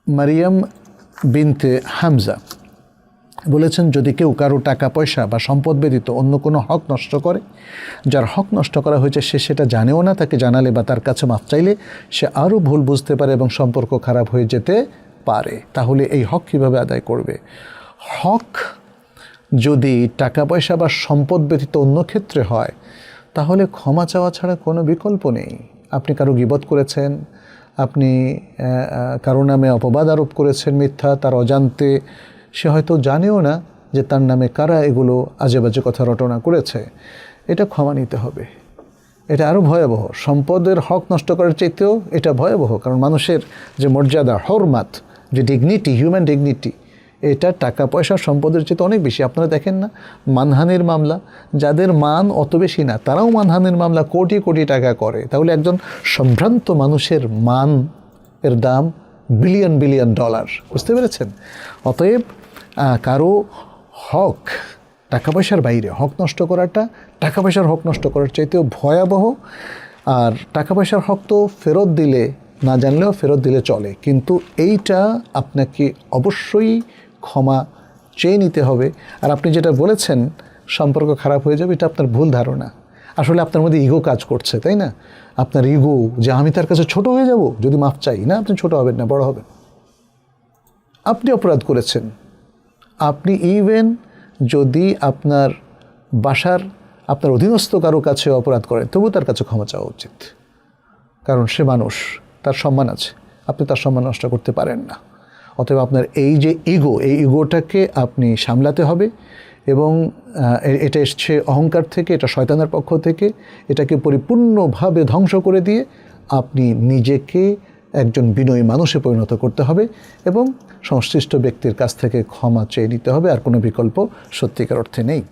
মারিয়াম বিনতে হামজা বলেছেন, যদি কেউ কারো টাকা পয়সা বা সম্পদ ব্যতীত অন্য কোনো হক নষ্ট করে, যার হক নষ্ট করা হয়েছে সে সেটা জানেও না, তাকে জানালে বা তার কাছে মাফ চাইলে সে আরও ভুল বুঝতে পারে এবং সম্পর্ক খারাপ হয়ে যেতে পারে। তাহলে এই হক কীভাবে আদায় করবে? হক যদি টাকা পয়সা বা সম্পদ ব্যতীত অন্য ক্ষেত্রে হয়, তাহলে ক্ষমা চাওয়া ছাড়া কোনো বিকল্প নেই। আপনি কারো গীবত করেছেন, আপনি কারো নামে অপবাদ আরোপ করেছেন মিথ্যা, তার অজান্তে, সে হয়তো জানেও না যে তার নামে কারা এগুলো আজে বাজে কথা রটনা করেছে। এটা ক্ষমা নিতে হবে। এটা আরও ভয়াবহ, সম্পদের হক নষ্ট করার চাইতেও এটা ভয়াবহ। কারণ মানুষের যে মর্যাদা, হরমাত, যে ডিগনিটি, হিউম্যান ডিগনিটি, এটা টাকা পয়সা সম্পদের চেয়ে অনেক বেশি। আপনারা দেখেন না মানহানির মামলা, যাদের মান অত বেশি না তারাও মানহানির মামলা কোটি কোটি টাকা করে। তাহলে একজন সম্ভ্রান্ত মানুষের মান এর দাম বিলিয়ন বিলিয়ন ডলার। বুঝতে পেরেছেন? অতএব কারো হক টাকা পয়সার বাইরে হক নষ্ট করাটা টাকা পয়সার হক নষ্ট করার চাইতেও ভয়াবহ। আর টাকা পয়সার হক তো ফেরত দিলে, না জানলেও ফেরত দিলে চলে, কিন্তু এইটা আপনাকে অবশ্যই ক্ষমা চেয়ে নিতে হবে। আর আপনি যেটা বলেছেন সম্পর্ক খারাপ হয়ে যাবে, এটা আপনার ভুল ধারণা। আসলে আপনার মধ্যে ইগো কাজ করছে, তাই না? আপনার ইগো যে আমি তার কাছে ছোট হয়ে যাব যদি মাফ চাই। না, আপনি ছোট হবেন না, বড় হবেন। আপনি অপরাধ করেছেন, আপনি ইভেন যদি আপনার বাসার আপনার অধীনস্থ কারো কাছে অপরাধ করেন, তবু তার কাছে ক্ষমা চাওয়া উচিত। কারণ সে মানুষ, তার সম্মান আছে, আপনি তার সম্মান নষ্ট করতে পারেন না। অতএব আপনার এই যে ইগো, এই ইগোটাকে আপনি সামলাতে হবে। এবং এটা এসছে অহংকার থেকে, এটা শয়তানের পক্ষ থেকে। এটাকে পরিপূর্ণভাবে ধ্বংস করে দিয়ে আপনি নিজেকে একজন বিনয়ী মানুষে পরিণত করতে হবে এবং সংশ্লিষ্ট ব্যক্তির কাছ থেকে ক্ষমা চেয়ে নিতে হবে। আর কোনো বিকল্প সত্যিকার অর্থে নেই।